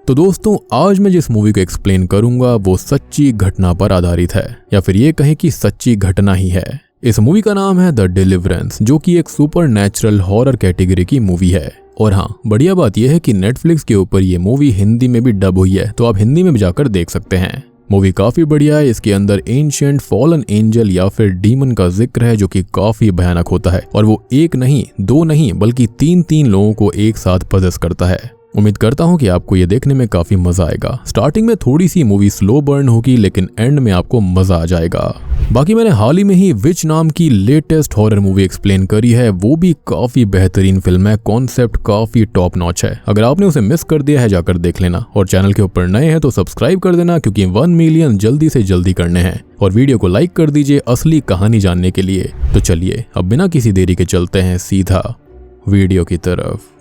तो दोस्तों आज मैं जिस मूवी को एक्सप्लेन करूंगा वो सच्ची घटना पर आधारित है, या फिर ये कहें कि सच्ची घटना ही है। इस मूवी का नाम है द डिलीवरेंस, जो कि एक सुपर नेचुरल हॉरर कैटेगरी की मूवी है। और हाँ, बढ़िया बात यह है कि नेटफ्लिक्स के ऊपर ये मूवी हिंदी में भी डब हुई है, तो आप हिंदी में भी जाकर देख सकते हैं। मूवी काफी बढ़िया है। इसके अंदर एंशिएंट फॉलन एंजल या फिर डीमन का जिक्र है, जो कि काफी भयानक होता है और वो एक नहीं, दो नहीं, बल्कि तीन लोगों को एक साथ पजेस करता है। उम्मीद करता हूँ कि आपको ये देखने में काफी मजा आएगा। स्टार्टिंग में थोड़ी सी मूवी स्लो बर्न होगी, लेकिन एंड में आपको मजा आ जाएगा। बाकी मैंने हाल ही में ही विच नाम की लेटेस्ट हॉरर मूवी एक्सप्लेन करी है, वो भी काफी बेहतरीन फिल्म है। कॉन्सेप्ट काफी टॉप नॉच है। अगर आपने उसे मिस कर दिया है जाकर देख लेना, और चैनल के ऊपर नए हैं तो सब्सक्राइब कर देना, क्योंकि 1 मिलियन जल्दी से जल्दी करने हैं। और वीडियो को लाइक कर दीजिए असली कहानी जानने के लिए। तो चलिए अब बिना किसी देरी के चलते हैं सीधा वीडियो की तरफ।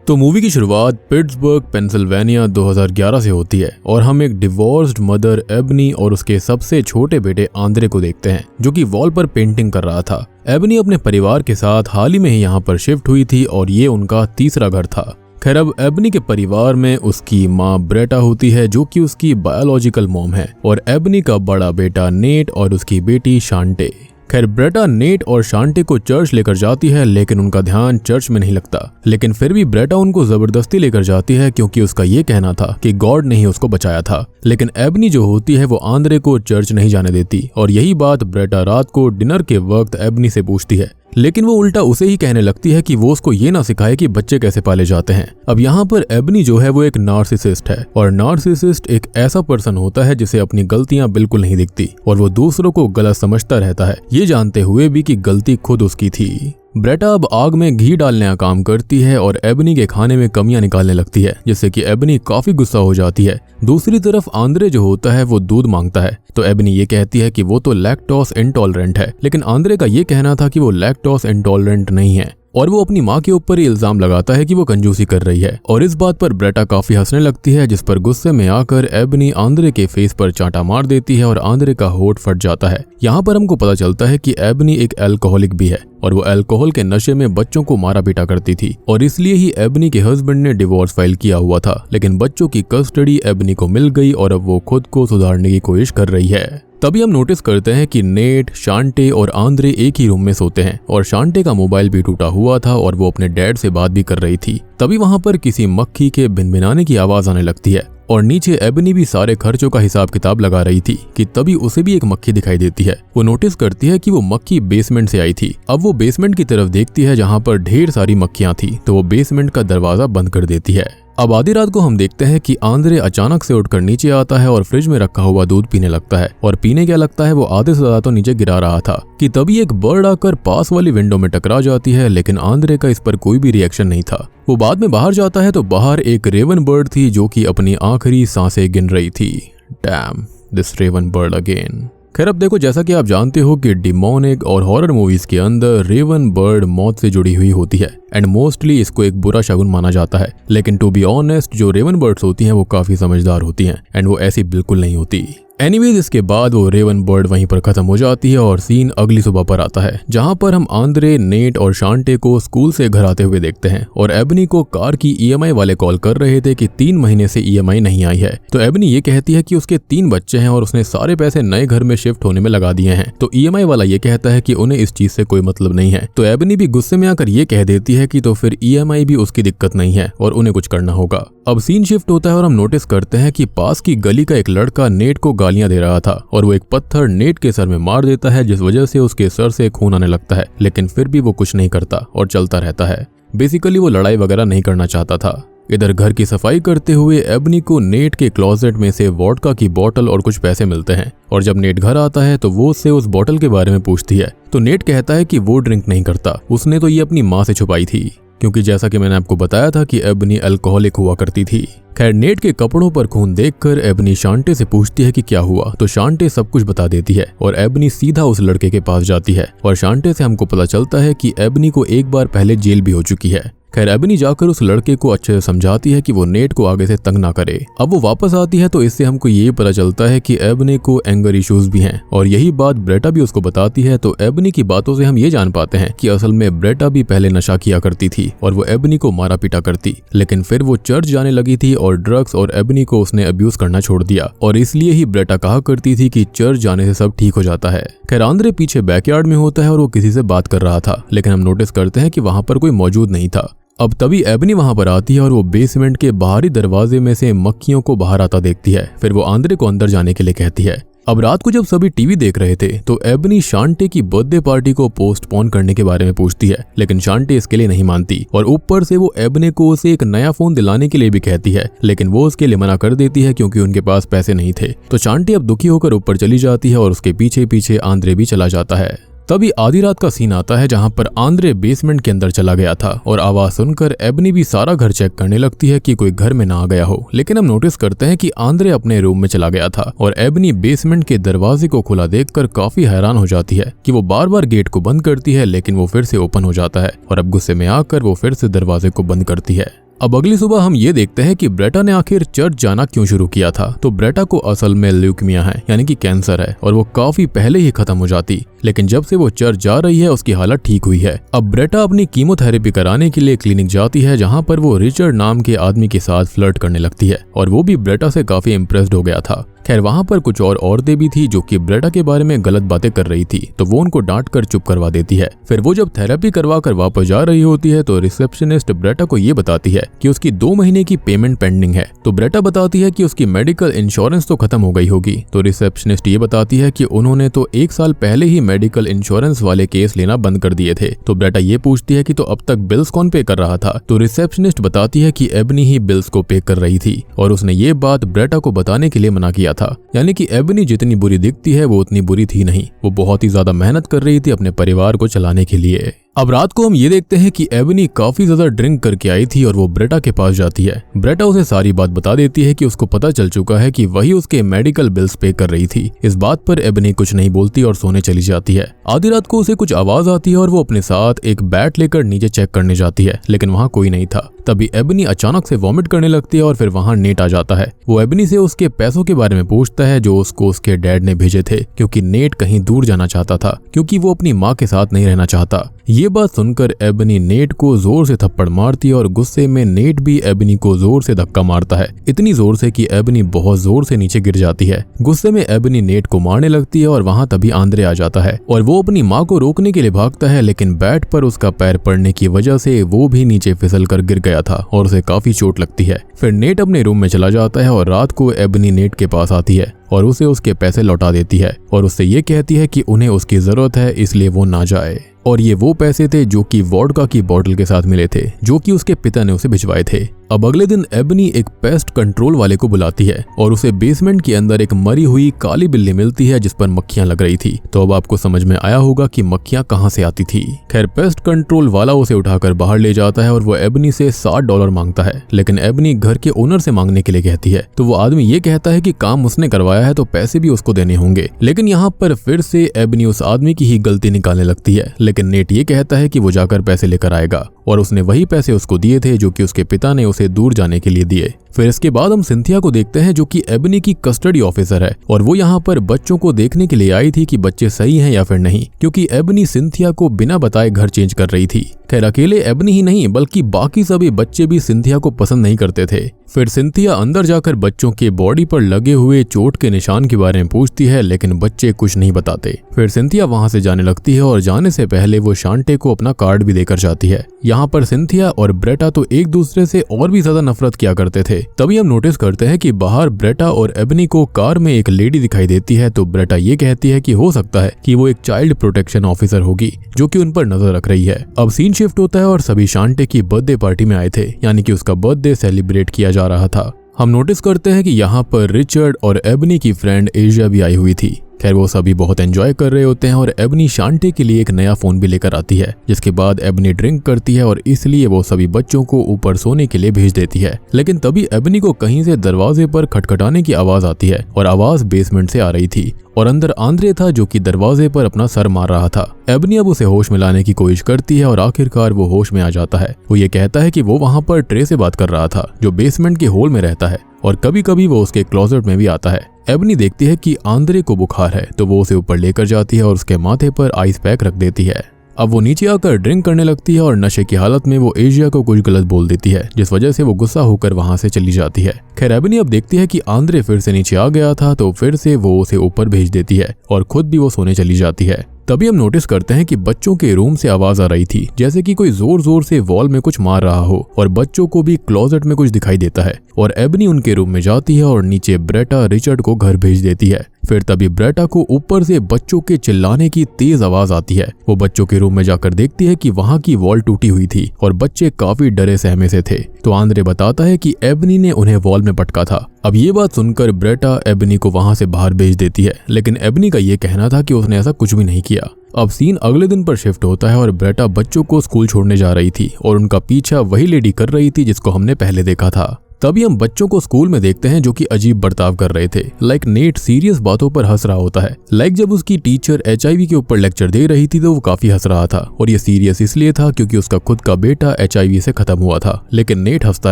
तो मूवी की शुरुआत पिट्सबर्ग पेंसिल्वेनिया 2011 से होती है और हम एक डिवोर्स्ड मदर एबनी और उसके सबसे छोटे बेटे आंद्रे को देखते हैं, जो कि वॉल पर पेंटिंग कर रहा था। एबनी अपने परिवार के साथ हाल ही में ही यहाँ पर शिफ्ट हुई थी और ये उनका तीसरा घर था। खैर, अब एबनी के परिवार में उसकी माँ ब्रेटा होती है, जो कि उसकी बायोलॉजिकल मॉम है, और एबनी का बड़ा बेटा नेट और उसकी बेटी शांटे। खैर, ब्रेटा नेट और शांटे को चर्च लेकर जाती है, लेकिन उनका ध्यान चर्च में नहीं लगता। लेकिन फिर भी ब्रेटा उनको जबरदस्ती लेकर जाती है, क्योंकि उसका ये कहना था कि गॉड ने ही उसको बचाया था। लेकिन एबनी जो होती है वो आंद्रे को चर्च नहीं जाने देती, और यही बात ब्रेटा रात को डिनर के वक्त एबनी से पूछती है। लेकिन वो उल्टा उसे ही कहने लगती है कि वो उसको ये ना सिखाए कि बच्चे कैसे पाले जाते हैं। अब यहाँ पर एबनी जो है वो एक नार्सिसिस्ट है, और नार्सिसिस्ट एक ऐसा पर्सन होता है जिसे अपनी गलतियां बिल्कुल नहीं दिखती और वो दूसरों को गलत समझता रहता है, ये जानते हुए भी कि गलती खुद उसकी थी। ब्रेटा अब आग में घी डालने का काम करती है और एबनी के खाने में कमियां निकालने लगती है, जिससे कि एबनी काफी गुस्सा हो जाती है। दूसरी तरफ आंद्रे जो होता है वो दूध मांगता है, तो एबनी ये कहती है कि वो तो लैक्टोस इंटॉलरेंट है, लेकिन आंद्रे का ये कहना था कि वो लैक्टोस इंटॉलरेंट नहीं है, और वो अपनी माँ के ऊपर ही इल्जाम लगाता है कि वो कंजूसी कर रही है। और इस बात पर ब्रेटा काफी हंसने लगती है, जिस पर गुस्से में आकर एबनी आंद्रे के फेस पर चांटा मार देती है और आंद्रे का होठ फट जाता है। यहाँ पर हमको पता चलता है कि एबनी एक अल्कोहलिक भी है, और वो अल्कोहल के नशे में बच्चों को मारा पीटा करती थी, और इसलिए ही एबनी के हस्बैंड ने डिवोर्स फाइल किया हुआ था। लेकिन बच्चों की कस्टडी एबनी को मिल गई और अब वो खुद को सुधारने की कोशिश कर रही है। तभी हम नोटिस करते हैं कि नेट, शांटे और आंद्रे एक ही रूम में सोते हैं, और शांटे का मोबाइल भी टूटा हुआ था और वो अपने डैड से बात भी कर रही थी। तभी वहां पर किसी मक्खी के भिनभिनाने की आवाज आने लगती है, और नीचे एबनी भी सारे खर्चों का हिसाब किताब लगा रही थी कि तभी उसे भी एक मक्खी दिखाई देती है। वो नोटिस करती है कि वो मक्खी बेसमेंट से आई थी। अब वो बेसमेंट की तरफ देखती है जहाँ पर ढेर सारी मक्खियां थी, तो वो बेसमेंट का दरवाजा बंद कर देती है। अब आधी रात को हम देखते हैं कि आंद्रे अचानक से उठकर नीचे आता है और फ्रिज में रखा हुआ दूध पीने लगता है, और पीने क्या लगता है वो आधे से ज्यादा तो नीचे गिरा रहा था कि तभी एक बर्ड आकर पास वाली विंडो में टकरा जाती है। लेकिन आंद्रे का इस पर कोई भी रिएक्शन नहीं था। वो बाद में बाहर जाता है तो बाहर एक रेवन बर्ड थी, जो कि अपनी आखिरी सांसें गिन रही थी। Damn, this raven bird again. खैर, अब देखो, जैसा कि आप जानते हो कि डिमोनिक और हॉरर मूवीज के अंदर रेवन बर्ड मौत से जुड़ी हुई होती है, एंड मोस्टली इसको एक बुरा शगुन माना जाता है। लेकिन टू बी ऑनेस्ट, जो रेवन बर्ड्स होती हैं वो काफी समझदार होती हैं, एंड वो ऐसी बिल्कुल नहीं होती। एनीवेज, इसके बाद वो रेवन बर्ड वहीं पर खत्म हो जाती है और सीन अगली सुबह पर आता है, जहां पर हम आंद्रे, नेट और शांटे को स्कूल से घर आते हुए देखते हैं। और एबनी को कार की ईएमआई वाले कॉल कर रहे थे कि 3 महीने से ईएमआई नहीं आई है। तो एबनी ये कहती है कि उसके 3 बच्चे हैं और उसने सारे पैसे नए घर में शिफ्ट होने में लगा दिए हैं। तो ईएमआई वाला ये कहता है कि उन्हें इस चीज से कोई मतलब नहीं है। तो एबनी भी गुस्से में आकर ये कह देती है कि तो फिर ईएमआई भी उसकी दिक्कत नहीं है और उन्हें कुछ करना होगा। अब सीन शिफ्ट होता है और हम नोटिस करते हैं कि पास की गली का एक लड़का नेट को गालियां दे रहा था, और वो एक पत्थर नेट के सर में मार देता है, जिस वजह से उसके सर से खून आने लगता है। लेकिन फिर भी वो कुछ नहीं करता और चलता रहता है। बेसिकली वो लड़ाई वगैरह नहीं करना चाहता था। इधर घर की सफाई करते हुए एबनी को नेट के क्लोजेट में से वोडका की बोतल और कुछ पैसे मिलते हैं, और जब नेट घर आता है तो वो उससे उस बोतल के बारे में पूछती है। तो नेट कहता है कि वो ड्रिंक नहीं करता, उसने तो ये अपनी माँ से छुपाई थी, क्योंकि जैसा कि मैंने आपको बताया था कि एबनी अल्कोहलिक हुआ करती थी। खैर, नेट के कपड़ों पर खून देखकर एबनी शांटे से पूछती है कि क्या हुआ, तो शांटे सब कुछ बता देती है और एबनी सीधा उस लड़के के पास जाती है। और शांटे से हमको पता चलता है कि एबनी को एक बार पहले जेल भी हो चुकी है। खैर एबनी जाकर उस लड़के को अच्छे से समझाती है कि वो नेट को आगे से तंग ना करे। अब वो वापस आती है तो इससे हमको ये पता चलता है कि एबनी को एंगर इश्यूज भी हैं और यही बात ब्रेटा भी उसको बताती है। तो एबनी की बातों से हम ये जान पाते हैं कि असल में ब्रेटा भी पहले नशा किया करती थी और वो एबनी को मारा पीटा करती, लेकिन फिर वो चर्च जाने लगी थी और ड्रग्स और एबनी को उसने अब्यूज करना छोड़ दिया और इसलिए ही ब्रेटा कहा करती थी कि चर्च जाने से सब ठीक हो जाता है। खैर आंद्रे पीछे बैकयार्ड में होता है और वो किसी से बात कर रहा था, लेकिन हम नोटिस करते हैं कि वहां पर कोई मौजूद नहीं था। अब तभी एबनी वहां पर आती है और वो बेसमेंट के बाहरी दरवाजे में से मक्खियों को बाहर आता देखती है। फिर वो आंद्रे को अंदर जाने के लिए कहती है। अब रात को जब सभी टीवी देख रहे थे तो एबनी शांटे की बर्थडे पार्टी को पोस्टपोन करने के बारे में पूछती है, लेकिन शांटे इसके लिए नहीं मानती और ऊपर से वो एबनी को उसे एक नया फोन दिलाने के लिए भी कहती है, लेकिन वो उसके लिए मना कर देती है क्योंकि उनके पास पैसे नहीं थे। तो शांटे अब दुखी होकर ऊपर चली जाती है और उसके पीछे पीछे आंद्रे भी चला जाता है। तभी आधी रात का सीन आता है जहां पर आंद्रे बेसमेंट के अंदर चला गया था और आवाज सुनकर एबनी भी सारा घर चेक करने लगती है कि कोई घर में ना आ गया हो, लेकिन हम नोटिस करते हैं कि आंद्रे अपने रूम में चला गया था और एबनी बेसमेंट के दरवाजे को खुला देखकर काफी हैरान हो जाती है कि वो बार बार गेट को बंद करती है लेकिन वो फिर से ओपन हो जाता है और अब गुस्से में आकर वो फिर से दरवाजे को बंद करती है। अब अगली सुबह हम ये देखते हैं कि ब्रेटा ने आखिर चर्च जाना क्यों शुरू किया था। तो ब्रेटा को असल में ल्यूकेमिया है यानी कि कैंसर है और वो काफी पहले ही खत्म हो जाती, लेकिन जब से वो चर्च जा रही है उसकी हालत ठीक हुई है। अब ब्रेटा अपनी कीमोथेरेपी कराने के लिए क्लिनिक जाती है जहां पर वो रिचर्ड नाम के आदमी के साथ फ्लर्ट करने लगती है और वो भी ब्रेटा से काफी इम्प्रेस्ड हो गया था। खैर वहां पर कुछ और औरतें भी थी जो कि ब्रेटा के बारे में गलत बातें कर रही थी, तो वो उनको डांट कर चुप करवा देती है। फिर वो जब थेरेपी करवा कर वापस जा रही होती है तो रिसेप्शनिस्ट ब्रेटा को ये बताती है कि उसकी 2 महीने की पेमेंट पेंडिंग है। तो ब्रेटा बताती है कि उसकी मेडिकल इंश्योरेंस तो खत्म हो गई होगी। तो रिसेप्शनिस्ट ये बताती है कि उन्होंने तो 1 साल पहले ही मेडिकल इंश्योरेंस वाले केस लेना बंद कर दिए थे। तो ब्रेटा ये पूछती है कि तो अब तक बिल्स कौन पे कर रहा था। तो रिसेप्शनिस्ट बताती है कि एबनी ही बिल्स को पे कर रही थी और उसने ये बात ब्रेटा को बताने के लिए मना किया था, यानी कि एबनी जितनी बुरी दिखती है वो उतनी बुरी थी नहीं, वो बहुत ही ज्यादा मेहनत कर रही थी अपने परिवार को चलाने के लिए। अब रात को हम ये देखते हैं कि एबनी काफी ज्यादा ड्रिंक करके आई थी और वो ब्रेटा के पास जाती है। ब्रेटा उसे सारी बात बता देती है कि उसको पता चल चुका है कि वही उसके मेडिकल बिल्स पे कर रही थी। इस बात पर एबनी कुछ नहीं बोलती और सोने चली जाती है। आधी रात को उसे कुछ आवाज आती है और वो अपने साथ एक बैट लेकर नीचे चेक करने जाती है, लेकिन वहां कोई नहीं था। तभी एबनी अचानक से वॉमिट करने लगती है और फिर वहां नेट आ जाता है। वो एबनी से उसके पैसों के बारे में पूछता है जो उसको उसके डैड ने भेजे थे, क्योंकि नेट कहीं दूर जाना चाहता था क्योंकि वो अपनी माँ के साथ नहीं रहना चाहता। ये बात सुनकर एबनी नेट को जोर से थप्पड़ मारती है और गुस्से में नेट भी एबनी को जोर से धक्का मारता है, इतनी जोर से कि एबनी बहुत जोर से नीचे गिर जाती है। गुस्से में एबनी नेट को मारने लगती है और वहां तभी आंद्रे आ जाता है और वो अपनी माँ को रोकने के लिए भागता है, लेकिन बैट पर उसका पैर पड़ने की वजह से वो भी नीचे फिसल कर गिर गया था और उसे काफी चोट लगती है। फिर नेट अपने रूम में चला जाता है और रात को एबनी नेट के पास आती है और उसे उसके पैसे लौटा देती है और उससे ये कहती है कि उन्हें उसकी जरूरत है इसलिए वो ना जाए। और ये वो पैसे थे जो कि वोडका की बोतल के साथ मिले थे जो कि उसके पिता ने उसे भिजवाए थे। अब अगले दिन एबनी एक पेस्ट कंट्रोल वाले को बुलाती है और उसे बेसमेंट के अंदर एक मरी हुई काली बिल्ली मिलती है जिस पर मक्खियां लग रही थी। तो अब आपको समझ में आया होगा कि मक्खियां कहां से आती थी। खैर पेस्ट कंट्रोल वाला उसे उठाकर बाहर ले जाता है और वो एबनी से $60 मांगता है, लेकिन एबनी घर के ओनर से मांगने के लिए कहती है। तो वो आदमी ये कहता है कि काम उसने करवाया है तो पैसे भी उसको देने होंगे, लेकिन यहाँ पर फिर से एबनी उस आदमी की ही गलती निकालने लगती है। लेकिन नेट ये कहता है कि वो जाकर पैसे लेकर आएगा और उसने वही पैसे उसको दिए थे जो कि उसके पिता ने उसे दूर जाने के लिए दिए। फिर इसके बाद हम सिंथिया को देखते हैं जो कि एबनी की कस्टडी ऑफिसर है और वो यहाँ पर बच्चों को देखने के लिए आई थी कि बच्चे सही हैं या फिर नहीं, क्योंकि एबनी सिंथिया को बिना बताए घर चेंज कर रही थी। खैर अकेले एबनी ही नहीं बल्कि बाकी सभी बच्चे भी सिंथिया को पसंद नहीं करते थे। फिर सिंथिया अंदर जाकर बच्चों के बॉडी पर लगे हुए चोट के निशान के बारे में पूछती है, लेकिन बच्चे कुछ नहीं बताते। फिर सिंथिया वहां से जाने लगती है और जाने से पहले वो शांटे को अपना कार्ड भी देकर जाती है। यहाँ पर सिंथिया और ब्रेटा तो एक दूसरे से और भी ज्यादा नफरत किया करते थे। तभी हम नोटिस करते हैं कि बाहर ब्रेटा और एबनी को कार में एक लेडी दिखाई देती है। तो ब्रेटा ये कहती है कि हो सकता है कि वो एक चाइल्ड प्रोटेक्शन ऑफिसर होगी जो कि उन पर नजर रख रही है। अब सीन शिफ्ट होता है और सभी शांटे की बर्थडे पार्टी में आए थे, यानी कि उसका बर्थडे सेलिब्रेट किया जा रहा था। हम नोटिस करते हैं कि यहाँ पर रिचर्ड और एबनी की फ्रेंड एशिया भी आई हुई थी। खैर वो सभी बहुत एंजॉय कर रहे होते हैं और एबनी शांटे के लिए एक नया फोन भी लेकर आती है, जिसके बाद एबनी ड्रिंक करती है और इसलिए वो सभी बच्चों को ऊपर सोने के लिए भेज देती है। लेकिन तभी एबनी को कहीं से दरवाजे पर खटखटाने की आवाज आती है और आवाज बेसमेंट से आ रही थी और अंदर आंद्रे था जो कि दरवाजे पर अपना सर मार रहा था। एबनी अब उसे होश में लाने की कोशिश करती है और आखिरकार वो होश में आ जाता है। वो ये कहता है कि वो वहां पर ट्रे से बात कर रहा था जो बेसमेंट के होल में रहता है और कभी कभी वो उसके क्लोजेट में भी आता है। एबनी देखती है कि आंद्रे को बुखार है तो वो उसे ऊपर लेकर जाती है और उसके माथे पर आइस पैक रख देती है। अब वो नीचे आकर ड्रिंक करने लगती है और नशे की हालत में वो एशिया को कुछ गलत बोल देती है, जिस वजह से वो गुस्सा होकर वहां से चली जाती है। खैर एबनी अब देखती है कि आंद्रे फिर से नीचे आ गया था तो फिर से वो उसे ऊपर भेज देती है और खुद भी वो सोने चली जाती है। तभी हम नोटिस करते हैं कि बच्चों के रूम से आवाज आ रही थी, जैसे कि कोई जोर जोर से वॉल में कुछ मार रहा हो और बच्चों को भी क्लोजेट में कुछ दिखाई देता है और एबनी उनके रूम में जाती है और नीचे ब्रेटा रिचर्ड को घर भेज देती है। फिर तभी ब्रेटा को ऊपर से बच्चों के चिल्लाने की तेज आवाज आती है। वो बच्चों के रूम में जाकर देखती है कि वहां की वॉल टूटी हुई थी और बच्चे काफी डरे सहमे से थे। तो आंद्रे बताता है कि एबनी ने उन्हें वॉल में पटका था। अब ये बात सुनकर ब्रेटा एबनी को वहां से बाहर भेज देती है, लेकिन एबनी का ये कहना था कि उसने ऐसा कुछ भी नहीं किया। अब सीन अगले दिन पर शिफ्ट होता है और ब्रेटा बच्चों को स्कूल छोड़ने जा रही थी और उनका पीछा वही लेडी कर रही थी जिसको हमने पहले देखा था। तभी हम बच्चों को स्कूल में देखते हैं जो कि अजीब बर्ताव कर रहे थे। नेट सीरियस बातों पर हंस रहा होता है। जब उसकी टीचर HIV के ऊपर लेक्चर दे रही थी तो वो काफी हंस रहा था और ये सीरियस इसलिए था क्योंकि उसका खुद का बेटा HIV से खत्म हुआ था, लेकिन नेट हंसता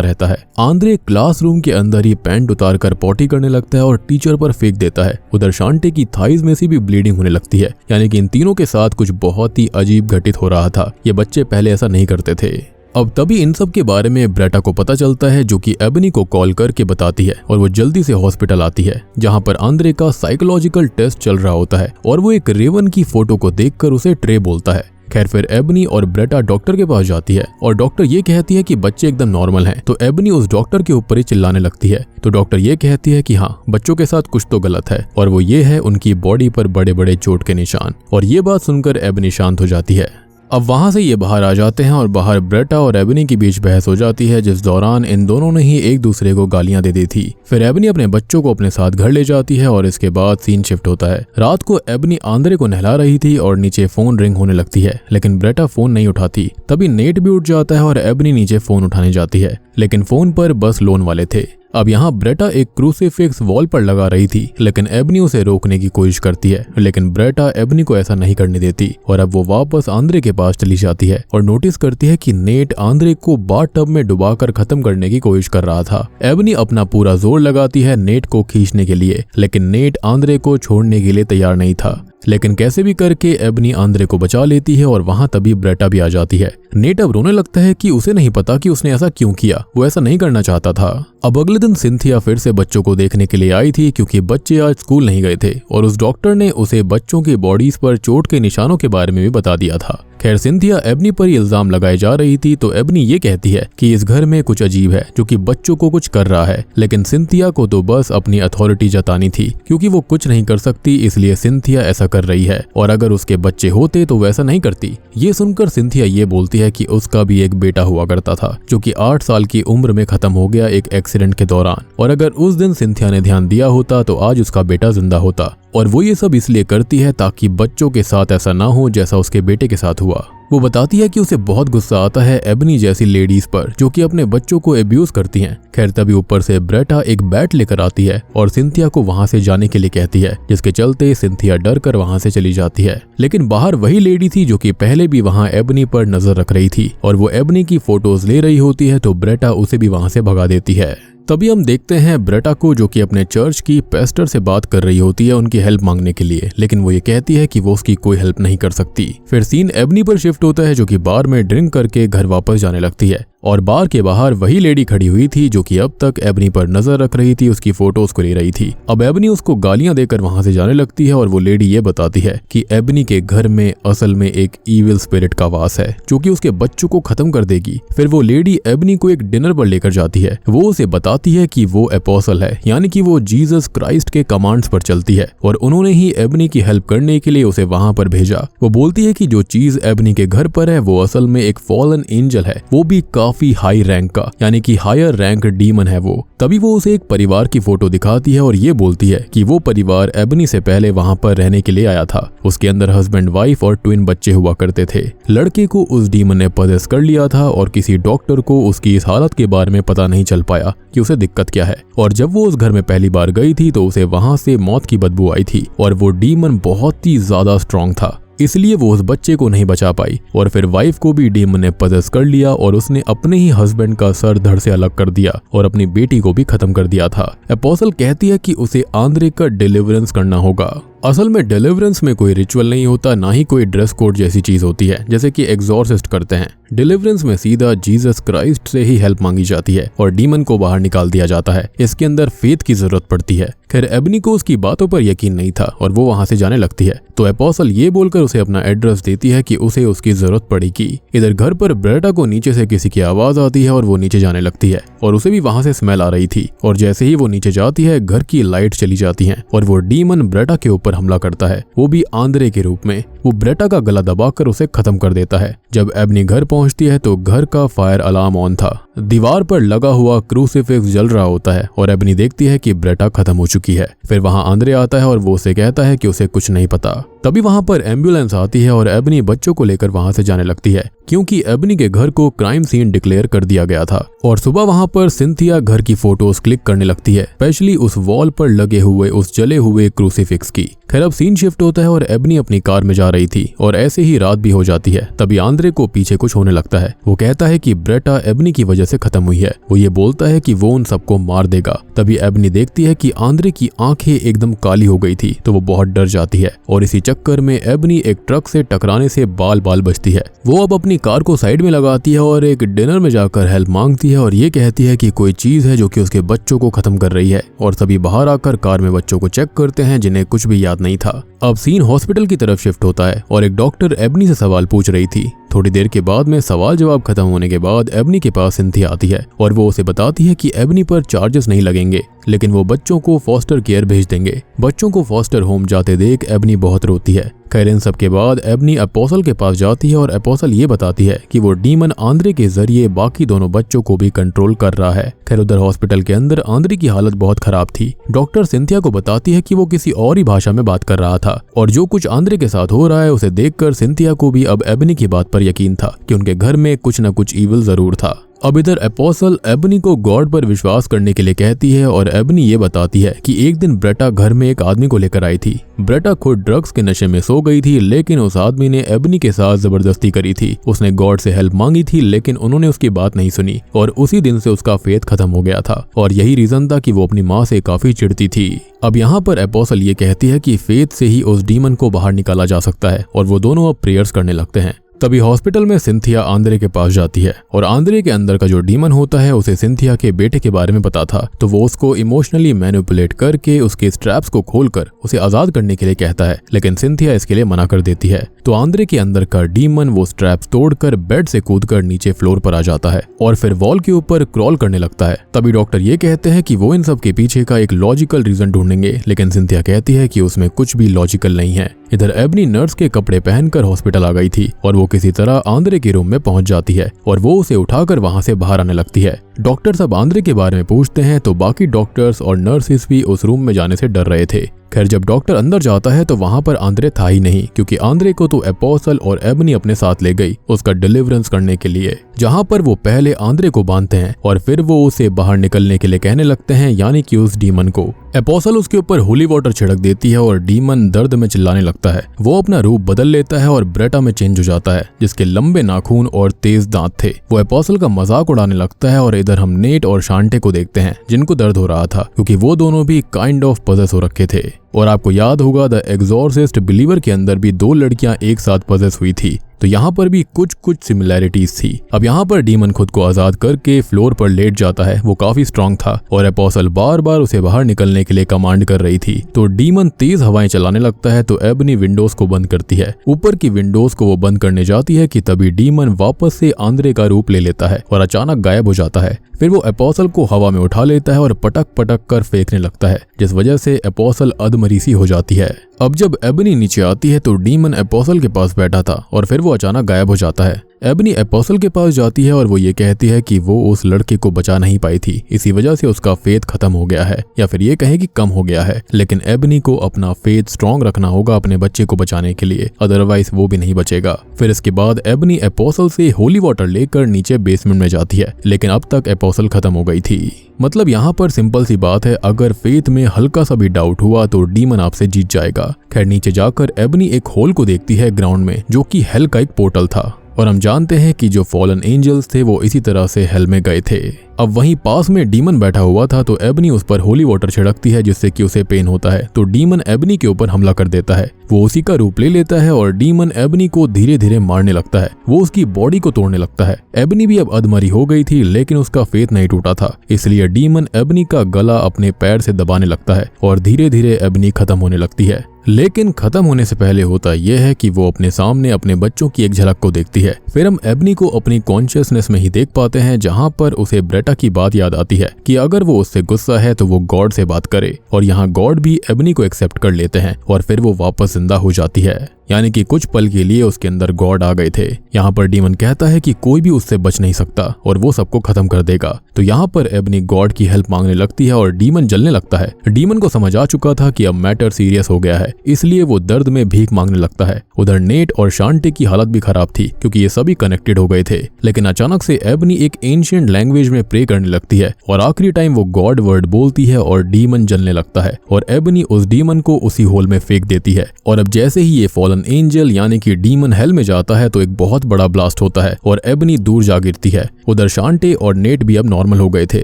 रहता है। आंद्रे क्लासरूम के अंदर ही पैंट उतार कर पॉटी करने लगता है और टीचर पर फेंक देता है। उधर शांटे की थाइज में से भी ब्लीडिंग होने लगती है, यानी कि इन तीनों के साथ कुछ बहुत ही अजीब घटित हो रहा था। ये बच्चे पहले ऐसा नहीं करते थे। अब तभी इन सब के बारे में ब्रेटा को पता चलता है, जो कि एबनी को कॉल करके बताती है और वो जल्दी से हॉस्पिटल आती है, जहां पर आंद्रे का साइकोलॉजिकल टेस्ट चल रहा होता है और वो एक रेवन की फोटो को देखकर उसे ट्रे बोलता है। खैर फिर एबनी और ब्रेटा डॉक्टर के पास जाती है और डॉक्टर ये कहती है कि बच्चे एकदम नॉर्मल हैं। तो एबनी उस डॉक्टर के ऊपर ही चिल्लाने लगती है। तो डॉक्टर ये कहती है कि हाँ, बच्चों के साथ कुछ तो गलत है और वो ये है उनकी बॉडी पर बड़े बड़े चोट के निशान। और ये बात सुनकर एबनी शांत हो जाती है। अब वहां से ये बाहर आ जाते हैं और बाहर ब्रेटा और एबनी के बीच बहस हो जाती है, जिस दौरान इन दोनों ने ही एक दूसरे को गालियां दे दी थी। फिर एबनी अपने बच्चों को अपने साथ घर ले जाती है और इसके बाद सीन शिफ्ट होता है। रात को एबनी आंद्रे को नहला रही थी और नीचे फोन रिंग होने लगती है, लेकिन ब्रेटा फोन नहीं उठाती। तभी नेट भी उठ जाता है और एबनी नीचे फोन उठाने जाती है, लेकिन फोन पर बस लोन वाले थे। अब यहाँ ब्रेटा एक क्रूसीफिक्स वॉल पर लगा रही थी, लेकिन एबनी उसे रोकने की कोशिश करती है, लेकिन ब्रेटा एबनी को ऐसा नहीं करने देती और अब वो वापस आंद्रे के पास चली जाती है और नोटिस करती है कि नेट आंद्रे को बाथटब में डुबाकर खत्म करने की कोशिश कर रहा था। एबनी अपना पूरा जोर लगाती है नेट को खींचने के लिए, लेकिन नेट आंद्रे को छोड़ने के लिए तैयार नहीं था। लेकिन कैसे भी करके एबनी आंद्रे को बचा लेती है और वहां तभी ब्रेटा भी आ जाती है। नेट अब रोने लगता है कि उसे नहीं पता कि उसने ऐसा क्यों किया, वो ऐसा नहीं करना चाहता था। अब अगले दिन सिंथिया फिर से बच्चों को देखने के लिए आई थी, क्योंकि बच्चे आज स्कूल नहीं गए थे और उस डॉक्टर ने उसे बच्चों की बॉडीज पर चोट के निशानों के बारे में भी बता दिया था। खैर सिंथिया एबनी पर इल्जाम लगाए जा रही थी, तो एबनी ये कहती है कि इस घर में कुछ अजीब है जो कि बच्चों को कुछ कर रहा है, लेकिन सिंथिया को तो बस अपनी अथॉरिटी जतानी थी, क्योंकि वो कुछ नहीं कर सकती, इसलिए सिंथिया ऐसा कर रही है और अगर उसके बच्चे होते तो वैसा नहीं करती। ये सुनकर सिंथिया ये बोलती है कि उसका भी एक बेटा हुआ करता था जो कि 8 साल की उम्र में खत्म हो गया एक एक्सीडेंट के दौरान, और अगर उस दिन सिंथिया ने ध्यान दिया होता तो आज उसका बेटा जिंदा होता। और वो ये सब इसलिए करती है ताकि बच्चों के साथ ऐसा ना हो जैसा उसके बेटे के साथ हुआ। वो बताती है कि उसे बहुत गुस्सा आता है एबनी जैसी लेडीज पर जो कि अपने बच्चों को एब्यूज करती हैं। खैर तभी ऊपर से ब्रेटा एक बैट लेकर आती है और सिंथिया को वहां से जाने के लिए कहती है, जिसके चलते सिंथिया डर कर वहां से चली जाती है। लेकिन बाहर वही लेडी थी जो कि पहले भी वहां एबनी पर नजर रख रही थी और वो एबनी की फोटोज ले रही होती है, तो ब्रेटा उसे भी वहां से भगा देती है। तभी हम देखते हैं ब्रेटा को जो कि अपने चर्च की पेस्टर से बात कर रही होती है उनकी हेल्प मांगने के लिए, लेकिन वो ये कहती है कि वो उसकी कोई हेल्प नहीं कर सकती। फिर सीन एबनी पर शिफ्ट होता है जो कि बार में ड्रिंक करके घर वापस जाने लगती है और बार के बाहर वही लेडी खड़ी हुई थी जो कि अब तक एबनी पर नजर रख रही थी, उसकी फोटोज को ले रही थी। अब एबनी उसको गालियां देकर वहां से जाने लगती है और वो लेडी ये बताती है कि एबनी के घर में असल में एक ईविल स्पिरिट का वास है जो कि उसके बच्चों को खत्म कर देगी। फिर वो लेडी एबनी को एक डिनर पर लेकर जाती है। वो उसे बताती है कि वो एपोस्टल है, यानी कि वो जीसस क्राइस्ट के कमांड्स पर चलती है और उन्होंने ही एबनी की हेल्प करने के लिए उसे वहां पर भेजा। वो बोलती है कि जो चीज एबनी के घर पर है वो असल में एक फॉलन एंजल है, वो भी काफी काफी हाई रैंक का यानी कि हायर रैंक डीमन है वो। तभी वो उसे एक परिवार की फोटो दिखाती है और ये बोलती है कि वो परिवार एबनी से पहले वहां पर रहने के लिए आया था। उसके अंदर हस्बैंड वाइफ और ट्विन बच्चे हुआ करते थे। लड़के को उस डीमन ने पजेस कर लिया था और किसी डॉक्टर को उसकी इस हालत के बारे में पता नहीं चल पाया कि उसे दिक्कत क्या है। और जब वो उस घर में पहली बार गई थी तो उसे वहां से मौत की बदबू आई थी और वो डीमन बहुत ही ज्यादा स्ट्रांग था, इसलिए वो उस बच्चे को नहीं बचा पाई। और फिर वाइफ को भी डीमन ने पजेस कर लिया और उसने अपने ही हस्बैंड का सर धड़ से अलग कर दिया और अपनी बेटी को भी खत्म कर दिया था। एपोसल कहती है कि उसे आंद्रे का डिलीवरेंस करना होगा। असल में डिलीवरेंस में कोई रिचुअल नहीं होता, ना ही कोई ड्रेस कोड जैसी चीज होती है जैसे कि एग्जॉर्सिस्ट करते हैं। डिलीवरेंस में सीधा जीसस क्राइस्ट से ही हेल्प मांगी जाती है और डीमन को बाहर निकाल दिया जाता है। इसके अंदर फेथ की जरूरत पड़ती है। खैर एबनी को उसकी बातों पर यकीन नहीं था और वो वहां से जाने लगती है। तो एपोसल ये बोलकर उसे अपना एड्रेस देती है कि उसे उसकी जरूरत पड़ेगी। इधर घर पर ब्रेटा को नीचे से किसी की आवाज आती है और वो नीचे जाने लगती है और उसे भी वहां से स्मेल आ रही थी। और जैसे ही वो नीचे जाती है घर की लाइट चली जाती है और वो डीमन ब्रेटा के ऊपर हमला करता है, वो भी आंद्रे के रूप में। वो ब्रेटा का गला दबाकर उसे खत्म कर देता है। जब एबनी घर पहुंचती है तो घर का फायर अलार्म ऑन था। दीवार पर लगा हुआ क्रूसीफिक्स जल रहा होता है और एबनी देखती है कि ब्रेटा खत्म हो चुकी है। फिर वहां आंद्रे आता है और वो उसे कहता है कि उसे कुछ नहीं पता। तभी वहां पर एम्बुलेंस आती है और एबनी बच्चों को लेकर वहां से जाने लगती है क्योंकि एबनी के घर को क्राइम सीन डिक्लेयर कर दिया गया था। और सुबह वहां पर सिंथिया घर की फोटोज क्लिक करने लगती है, स्पेशली उस वॉल पर लगे हुए उस जले हुए क्रूसीफिक्स की। खैर अब सीन शिफ्ट होता है और एबनी अपनी कार में जा रही थी और ऐसे ही रात भी हो जाती है। तभी आंद्रे को पीछे कुछ होने लगता है। वो कहता है कि ब्रेटा एबनी की वजह से खत्म हुई है। वो ये बोलता है कि वो उन सबको मार देगा। तभी एबनी देखती है कि आंद्रे की आंखें एकदम काली हो गई थी तो वो बहुत डर जाती है और इसी चक्कर में एबनी एक ट्रक से टकराने से बाल बाल बचती है। वो अब अपनी कार को साइड में लगाती है और एक डिनर में जाकर हेल्प मांगती है और ये कहती है कि कोई चीज है जो कि उसके बच्चों को खत्म कर रही है। और सभी बाहर आकर कार में बच्चों को चेक करते हैं जिन्हें कुछ भी याद नहीं था। अब सीन हॉस्पिटल की तरफ शिफ्ट होता है और एक डॉक्टर एबनी से सवाल पूछ रही थी। थोड़ी देर के बाद में सवाल जवाब खत्म होने के बाद एबनी के पास सिंथिया आती है और वो उसे बताती है कि एबनी पर चार्जेस नहीं लगेंगे लेकिन वो बच्चों को फॉस्टर केयर भेज देंगे। बच्चों को फॉस्टर होम जाते देख एबनी बहुत रोती है। खैर इन सब के बाद एबनी एपोसल के पास जाती है और एपोसल ये बताती है कि वो डीमन आंद्रे के जरिए बाकी दोनों बच्चों को भी कंट्रोल कर रहा है। खैर उधर हॉस्पिटल के अंदर आंद्रे की हालत बहुत खराब थी। डॉक्टर सिंथिया को बताती है कि वो किसी और ही भाषा में बात कर रहा था और जो कुछ आंद्रे के साथ हो रहा है उसे देखकर सिंथिया को भी अब एबनी की बात पर यकीन था कि उनके घर में कुछ न कुछ ईविल जरूर था। अब इधर एपोसल एबनी को गॉड पर विश्वास करने के लिए कहती है और एबनी ये बताती है कि एक दिन ब्रेटा घर में एक आदमी को लेकर आई थी। ब्रेटा खुद ड्रग्स के नशे में सो गई थी लेकिन उस आदमी ने एबनी के साथ जबरदस्ती करी थी। उसने गॉड से हेल्प मांगी थी लेकिन उन्होंने उसकी बात नहीं सुनी और उसी दिन से उसका फेथ खत्म हो गया था और यही रीजन था कि वो अपनी माँ से काफी चिढ़ती थी। अब यहाँ पर एपोसल ये कहती है कि फेथ से ही उस डीमन को बाहर निकाला जा सकता है और वो दोनों अब प्रेयर्स करने लगते हैं। तभी हॉस्पिटल में सिंथिया आंद्रे के पास जाती है और आंद्रे के अंदर का जो डीमन होता है उसे सिंथिया के बेटे के बारे में पता था तो वो उसको इमोशनली मैनिपुलेट करके उसके स्ट्रैप्स को खोलकर उसे आजाद करने के लिए कहता है लेकिन सिंथिया इसके लिए मना कर देती है। तो आंद्रे के अंदर का डीमन वो स्ट्रैप्स तोड़कर बेड से कूदकर नीचे फ्लोर पर आ जाता है और फिर वॉल के ऊपर क्रॉल करने लगता है। तभी डॉक्टर ये कहते हैं कि वो इन सब के पीछे का एक लॉजिकल रीजन ढूंढेंगे लेकिन सिंथिया कहती है कि उसमें कुछ भी लॉजिकल नहीं है। इधर एबनी नर्स के कपड़े पहनकर हॉस्पिटल आ गई थी और वो किसी तरह आंद्रे के रूम में पहुंच जाती है और वो उसे उठाकर वहां से बाहर आने लगती है। डॉक्टर सब आंद्रे के बारे में पूछते हैं तो बाकी डॉक्टर्स और नर्सिस भी उस रूम में जाने से डर रहे थे। खैर जब डॉक्टर अंदर जाता है तो वहां पर आंद्रे था ही नहीं क्योंकि आंद्रे को तो एपोसल और एबनी अपने साथ ले गई उसका डिलीवरेंस करने के लिए, जहां पर वो पहले आंद्रे को बांधते हैं और फिर वो उसे बाहर निकलने के लिए कहने लगते हैं यानी कि उस डीमन को। एपोसल उसके ऊपर होली वाटर छिड़क देती है और डीमन दर्द में चिल्लाने लगता है। वो अपना रूप बदल लेता है और ब्रेटा में चेंज हो जाता है जिसके लंबे नाखून और तेज दांत थे। वो एपोसल का मजाक उड़ाने लगता है और इधर हम नेट और शांटे को देखते हैं जिनको दर्द हो रहा था क्योंकि वो दोनों भी काइंड ऑफ पजेस हो रखे थे। और आपको याद होगा द एग्जॉर्सिस्ट बिलीवर के अंदर भी 2 लड़कियां एक साथ पजेस हुई थी तो यहाँ पर भी कुछ सिमिलैरिटीज थी। अब यहाँ पर डीमन खुद को आजाद करके फ्लोर पर लेट जाता है। वो काफी स्ट्रांग था और एपोसल बार बार उसे बाहर निकलने के लिए कमांड कर रही थी तो डीमन तेज हवाएं चलाने लगता है तो एबनी विंडोज को बंद करती है। ऊपर की विंडोज को वो बंद करने जाती है कि तभी डीमन वापस से आंद्रे का रूप ले लेता है और अचानक गायब हो जाता है। फिर वो एपोसल को हवा में उठा लेता है और पटक पटक कर फेंकने लगता है जिस वजह से एपोसल अधमरीसी हो जाती है। अब जब एबनी नीचे आती है तो डीमन एपोसल के पास बैठा था और फिर वो अचानक गायब हो जाता है। एबनी एपोसल के पास जाती है और वो ये कहती है कि वो उस लड़के को बचा नहीं पाई थी, इसी वजह से उसका फेथ खत्म हो गया है, या फिर ये कहें कि कम हो गया है। लेकिन एबनी को अपना फेथ स्ट्रांग रखना होगा अपने बच्चे को बचाने के लिए, अदरवाइज वो भी नहीं बचेगा। फिर इसके बाद एबनी एपोसल से होली वाटर लेकर नीचे बेसमेंट में जाती है, लेकिन अब तक एपोसल खत्म हो गई थी। मतलब यहाँ पर सिंपल सी बात है, अगर फेथ में हल्का सा भी डाउट हुआ तो डीमन आपसे जीत जाएगा। खैर नीचे जाकर एबनी एक होल को देखती है ग्राउंड में, जो कि हेल का एक पोर्टल था, और हम जानते हैं कि जो फॉलन एंजल्स थे वो इसी तरह से हेल में गए थे। अब वहीं पास में डीमन बैठा हुआ था, तो एबनी उस पर होली वाटर छिड़कती है जिससे कि उसे पेन होता है, तो डीमन एबनी के ऊपर हमला कर देता है। वो उसी का रूप ले लेता है और डीमन एबनी को धीरे धीरे मारने लगता है, वो उसकी बॉडी को तोड़ने लगता है। एबनी भी अब अधमरी हो गई थी, लेकिन उसका फेथ नहीं टूटा था, इसलिए डीमन एबनी का गला अपने पैर से दबाने लगता है और धीरे धीरे एबनी खत्म होने लगती है। लेकिन खत्म होने से पहले होता यह है कि वो अपने सामने अपने बच्चों की एक झलक को देखती है। फिर हम एबनी को अपनी कॉन्शियसनेस में ही देख पाते हैं, जहां पर उसे ब्रेटा की बात याद आती है कि अगर वो उससे गुस्सा है तो वो गॉड से बात करे, और यहाँ गॉड भी एबनी को एक्सेप्ट कर लेते हैं और फिर वो वापस जिंदा हो जाती है। यानी कि कुछ पल के लिए उसके अंदर गॉड आ गए थे। यहाँ पर डीमन कहता है कि कोई भी उससे बच नहीं सकता और वो सबको खत्म कर देगा। तो यहाँ पर एबनी गॉड की हेल्प मांगने लगती है और डीमन जलने लगता है। डीमन को समझ आ चुका था कि अब मैटर सीरियस हो गया है, इसलिए वो दर्द में भीख मांगने लगता है। उधर नेट और शांति की हालत भी खराब थी, क्योंकि ये सभी कनेक्टेड हो गए थे। लेकिन अचानक से एबनी एक एंशिएंट लैंग्वेज में प्रे करने लगती है और आखिरी टाइम वो गॉड वर्ड बोलती है और डीमन जलने लगता है और एबनी उस डीमन को उसी होल में फेंक देती है। और अब जैसे ही ये फॉलन एंजल यानी कि डीमन हेल में जाता है तो एक बहुत बड़ा ब्लास्ट होता है और एबनी दूर जा गिरती है। उधर शांटे और नेट भी अब नॉर्मल हो गए थे,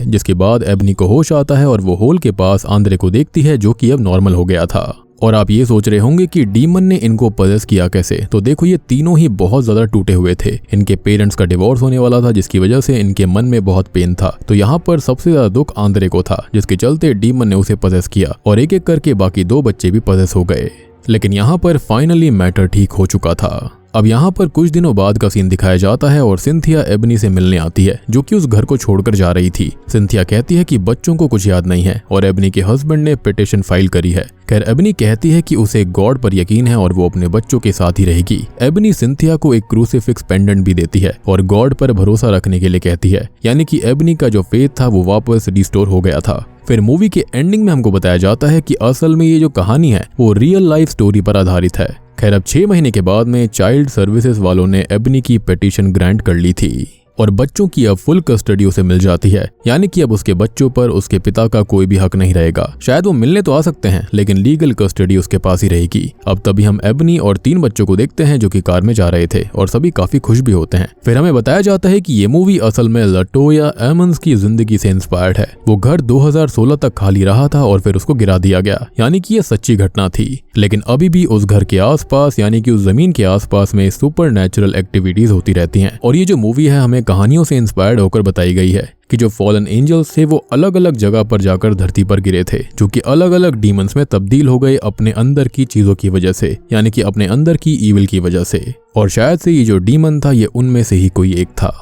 जिसके बाद एबनी को होश आता है और वो होल के पास आंद्रे को देखती है, जो कि अब नॉर्मल हो गया था। और आप ये सोच रहे होंगे कि डीमन ने इनको पजेस किया कैसे, तो देखो ये तीनों ही बहुत ज्यादा टूटे हुए थे। इनके पेरेंट्स का डिवोर्स होने वाला था, जिसकी वजह से इनके मन में बहुत पेन था। तो यहाँ पर सबसे ज्यादा दुख आंद्रे को था, जिसके चलते डीमन ने उसे पजेस किया और एक एक करके बाकी 2 बच्चे भी पजेस हो गए। लेकिन यहाँ पर फाइनली मैटर ठीक हो चुका था। अब यहाँ पर कुछ दिनों बाद का सीन दिखाया जाता है और सिंथिया एबनी से मिलने आती है, जो कि उस घर को छोड़कर जा रही थी। सिंथिया कहती है कि बच्चों को कुछ याद नहीं है और एबनी के हस्बैंड ने पिटीशन फाइल करी है। खैर एबनी कहती है कि उसे गॉड पर यकीन है और वो अपने बच्चों के साथ ही रहेगी। एबनी सिंथिया को एक क्रूसीफिक्स पेंडेंट भी देती है और गॉड पर भरोसा रखने के लिए कहती है, यानी कि एबनी का जो फेथ था वो वापस रिस्टोर हो गया था। फिर मूवी के एंडिंग में हमको बताया जाता है कि असल में ये जो कहानी है वो रियल लाइफ स्टोरी पर आधारित है। खैर अब 6 महीने के बाद में चाइल्ड सर्विसेज वालों ने एबनी की पिटीशन ग्रांट कर ली थी और बच्चों की अब फुल कस्टडी उसे मिल जाती है, यानी कि अब उसके बच्चों पर उसके पिता का कोई भी हक नहीं रहेगा। शायद वो मिलने तो आ सकते हैं, लेकिन लीगल कस्टडी उसके पास ही रहेगी। अब तभी हम एबनी और 3 बच्चों को देखते हैं जो कि कार में जा रहे थे और सभी काफी खुश भी होते हैं। फिर हमें बताया जाता है कि ये मूवी असल में लटोया एमंस की जिंदगी से इंस्पायर्ड है। वो घर 2016 तक खाली रहा था और फिर उसको गिरा दिया गया, यानी कि ये सच्ची घटना थी। लेकिन अभी भी उस घर के आसपास यानी कि उस जमीन के आसपास में सुपर नेचुरल एक्टिविटीज होती रहती हैं। और ये जो मूवी है हमें कहानियों से इंस्पायर्ड होकर बताई गई है कि जो फॉलन एंजल्स थे वो अलग अलग जगह पर जाकर धरती पर गिरे थे, जो कि अलग अलग डीमंस में तब्दील हो गए अपने अंदर की चीजों की वजह से, यानी कि अपने अंदर की ईविल की वजह से। और शायद से ये जो डीमन था ये उनमें से ही कोई एक था।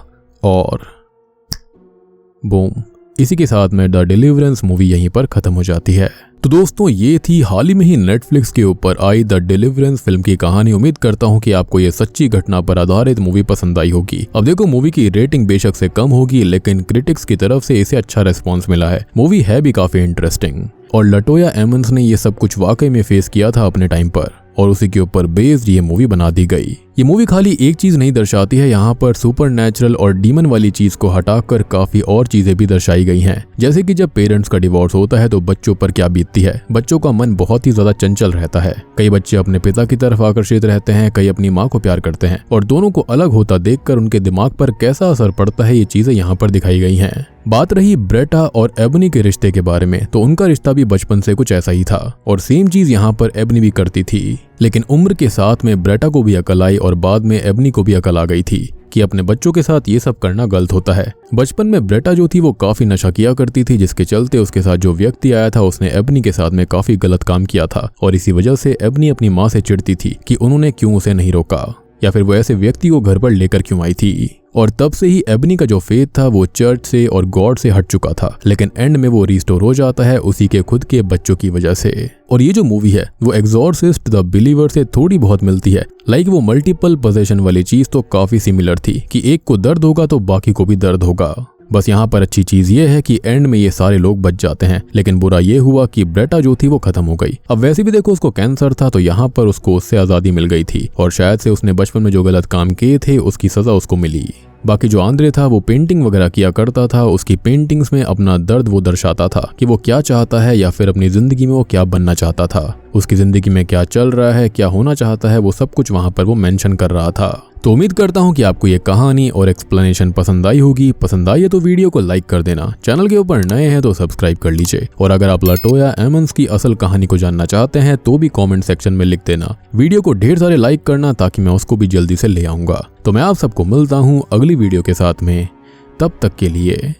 और बूम, इसी के साथ में द डिलीवरेंस मूवी यहीं पर खत्म हो जाती है। तो दोस्तों ये थी हाल ही में ही नेटफ्लिक्स के ऊपर आई द डिलीवरेंस फिल्म की कहानी। उम्मीद करता हूँ कि आपको ये सच्ची घटना पर आधारित मूवी पसंद आई होगी। अब देखो मूवी की रेटिंग बेशक से कम होगी, लेकिन क्रिटिक्स की तरफ से इसे अच्छा रिस्पॉन्स मिला है। मूवी है भी काफी इंटरेस्टिंग और लटोया एमंस ने ये सब कुछ वाकई में फेस किया था अपने टाइम पर और उसी के ऊपर बेस्ड ये मूवी बना दी गई। ये मूवी खाली एक चीज नहीं दर्शाती है, यहाँ पर सुपरनैचुरल और डीमन वाली चीज को हटाकर काफी और चीजें भी दर्शाई गई हैं। जैसे कि जब पेरेंट्स का डिवोर्स होता है तो बच्चों पर क्या बीतती है। बच्चों का मन बहुत ही ज्यादा चंचल रहता है। कई बच्चे अपने पिता की तरफ आकर्षित रहते हैं, कई अपनी माँ को प्यार करते हैं और दोनों को अलग होता देखकर उनके दिमाग पर कैसा असर पड़ता है, ये चीजें यहाँ पर दिखाई गई हैं। बात रही ब्रेटा और एबनी के रिश्ते के बारे में, तो उनका रिश्ता भी बचपन से कुछ ऐसा ही था और सेम चीज यहाँ पर एबनी भी करती थी। लेकिन उम्र के साथ में ब्रेटा को भी अकल आई और बाद में एबनी को भी अकल आ गई थी कि अपने बच्चों के साथ ये सब करना गलत होता है। बचपन में ब्रेटा जो थी वो काफी नशा किया करती थी, जिसके चलते उसके साथ जो व्यक्ति आया था उसने एबनी के साथ में काफी गलत काम किया था और इसी वजह से एबनी अपनी माँ से चिढ़ती थी कि उन्होंने क्यों उसे नहीं रोका या फिर वो ऐसे व्यक्ति को घर पर लेकर क्यों आई थी। और तब से ही एबनी का जो फेथ था वो चर्च से और गॉड से हट चुका था, लेकिन एंड में वो रिस्टोर हो जाता है उसी के खुद के बच्चों की वजह से। और ये जो मूवी है वो एक्सॉर्सिस्ट द बिलीवर से थोड़ी बहुत मिलती है। लाइक वो मल्टीपल पोजेशन वाली चीज तो काफी सिमिलर थी कि एक को दर्द होगा तो बाकी को भी दर्द होगा। बस यहाँ पर अच्छी चीज ये है कि एंड में ये सारे लोग बच जाते हैं, लेकिन बुरा ये हुआ कि ब्रेटा जो थी वो खत्म हो गई। अब वैसे भी देखो उसको कैंसर था, तो यहाँ पर उसको उससे आजादी मिल गई थी और शायद से उसने बचपन में जो गलत काम किए थे उसकी सजा उसको मिली। बाकी जो आंद्रे था वो पेंटिंग वगैरह किया करता था, उसकी पेंटिंग्स में अपना दर्द वो दर्शाता था कि वो क्या चाहता है या फिर अपनी जिंदगी में वो क्या बनना चाहता था, उसकी जिंदगी में क्या चल रहा है, क्या होना चाहता है, वो सब कुछ वहां पर वो मेंशन कर रहा था। तो उम्मीद करता हूँ कि आपको ये कहानी और एक्सप्लेनेशन पसंद आई होगी। पसंद आई है तो वीडियो को लाइक कर देना, चैनल के ऊपर नए हैं तो सब्सक्राइब कर लीजिए, और अगर आप लाटोया एमंस की असल कहानी को जानना चाहते हैं तो भी कमेंट सेक्शन में लिख देना। वीडियो को ढेर सारे लाइक करना ताकि मैं उसको भी जल्दी से ले आऊंगा। तो मैं आप सबको मिलता हूँ अगली वीडियो के साथ में, तब तक के लिए